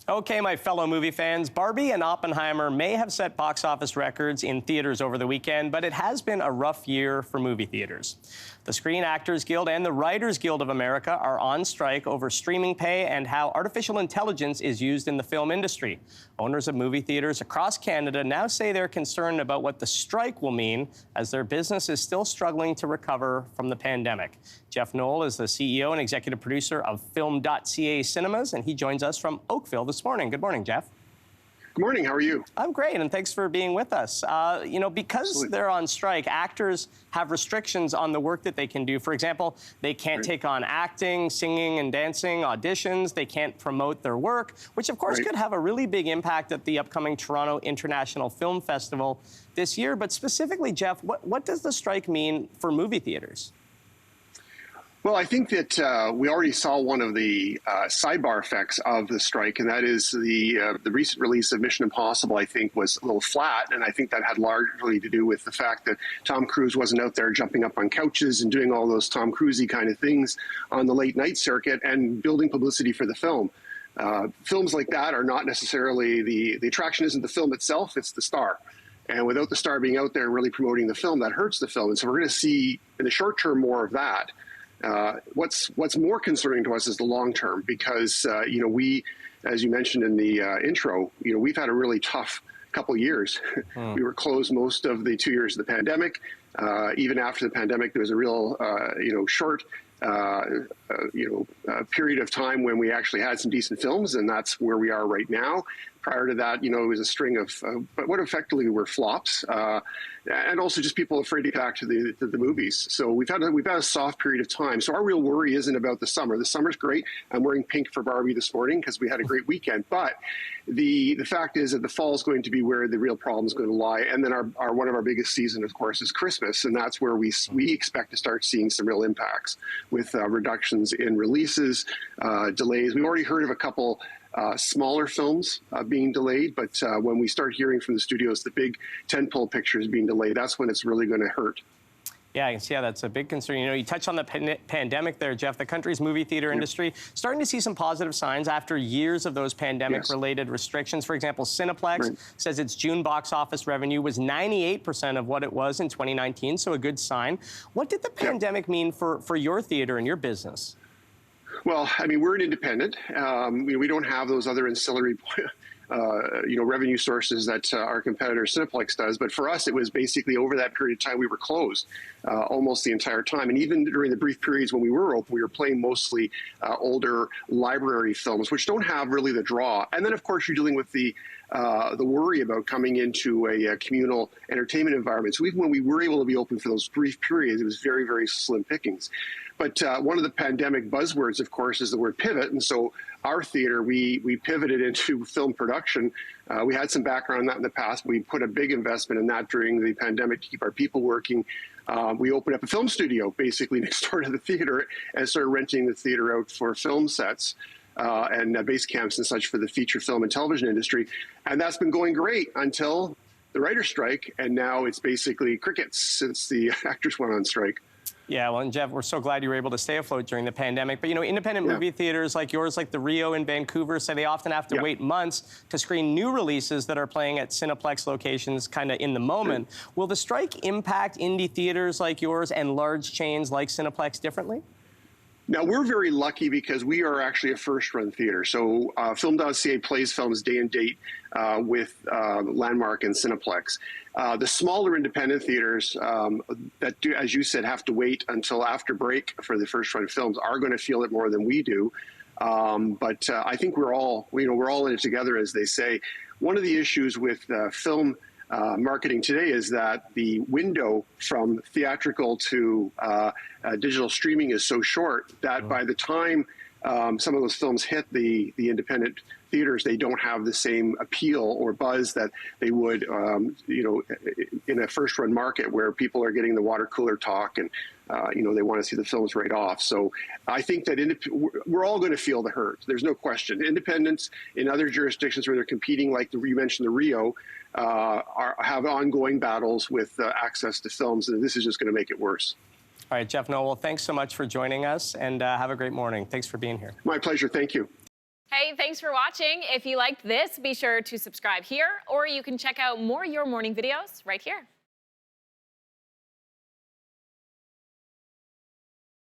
Okay, my fellow movie fans, Barbie and Oppenheimer may have set box office records in theaters over the weekend, but it has been a rough year for movie theaters. The Screen Actors Guild and the Writers Guild of America are on strike over streaming pay and how artificial intelligence is used in the film industry. Owners of movie theaters across Canada now say they're concerned about what the strike will mean as their business is still struggling to recover from the pandemic. Jeff Knoll is the CEO and executive producer of Film.ca Cinemas, and he joins us from Oakville this morning. Good morning, Jeff. Good morning. How are you? I'm great, and thanks for being with us. Because Absolutely. they're on strike, actors have restrictions on the work that they can do. For example, they can't take on acting, singing and dancing, auditions. They can't promote their work, which, of course, could have a really big impact at the upcoming Toronto International Film Festival this year. But specifically, Jeff, what does the strike mean for movie theaters? Well, I think that we already saw one of the sidebar effects of the strike, and that is the recent release of Mission Impossible, I think, was a little flat, and I think that had largely to do with the fact that Tom Cruise wasn't out there jumping up on couches and doing all those Tom Cruise-y kind of things on the late night circuit and building publicity for the film. Films like that are not necessarily the attraction isn't the film itself, it's the star. And without the star being out there really promoting the film, that hurts the film. And so we're going to see in the short term more of that. What's more concerning to us is the long term, because we, as you mentioned in the intro, we've had a really tough couple years. We were closed most of the 2 years of the pandemic. Even after the pandemic, there was a real short period of time when we actually had some decent films, and that's where we are right now. Prior to that, it was a string of what effectively were flops, and also just people afraid to get back to the movies. So we've had a soft period of time. So our real worry isn't about the summer. The summer's great. I'm wearing pink for Barbie this morning because we had a great weekend. But the fact is that the fall is going to be where the real problem is going to lie. And then our one of our biggest season, of course, is Christmas, and that's where we expect to start seeing some real impacts with reductions in releases, delays. We've already heard of a couple smaller films being delayed, but when we start hearing from the studios the big tentpole pictures being delayed, that's when it's really going to hurt. Yeah, that's a big concern. You touched on the pandemic there, Jeff. The country's movie theater industry starting to see some positive signs after years of those pandemic-related restrictions. For example, Cineplex says its June box office revenue was 98% of what it was in 2019, so a good sign. What did the pandemic mean for your theater and your business? Well, I mean, we're an independent. We don't have those other ancillary, revenue sources that our competitor Cineplex does. But for us, it was basically over that period of time we were closed almost the entire time. And even during the brief periods when we were open, we were playing mostly older library films, which don't have really the draw. And then, of course, you're dealing with the worry about coming into a communal entertainment environment. So even when we were able to be open for those brief periods, it was very, very slim pickings. But one of the pandemic buzzwords, of course, is the word pivot. And so our theater, we pivoted into film production. We had some background on that in the past. We put a big investment in that during the pandemic to keep our people working. We opened up a film studio basically next door to the theater and started renting the theater out for film sets and base camps and such for the feature film and television industry. And that's been going great until the writer's strike. And now it's basically crickets since the actors went on strike. Yeah, well, and Jeff, we're so glad you were able to stay afloat during the pandemic. But, independent movie theaters like yours, like the Rio in Vancouver, say they often have to wait months to screen new releases that are playing at Cineplex locations kind of in the moment. Will the strike impact indie theaters like yours and large chains like Cineplex differently? Now, we're very lucky because we are actually a first-run theater. So Film.ca plays films day and date with Landmark and Cineplex. The smaller independent theaters that do, as you said, have to wait until after break for the first-run films are going to feel it more than we do. But I think we're all in it together, as they say. One of the issues with film marketing today is that the window from theatrical to digital streaming is so short that by the time some of those films hit the independent theaters, they don't have the same appeal or buzz that they would, in a first-run market where people are getting the water cooler talk and, they want to see the films right off. So I think that we're all going to feel the hurt. There's no question. Independents in other jurisdictions where they're competing, like you mentioned the Rio, have ongoing battles with access to films, and this is just going to make it worse. All right, Jeff Knoll, thanks so much for joining us, and have a great morning. Thanks for being here. My pleasure. Thank you. Hey, thanks for watching. If you liked this, be sure to subscribe here, or you can check out more Your Morning videos right here.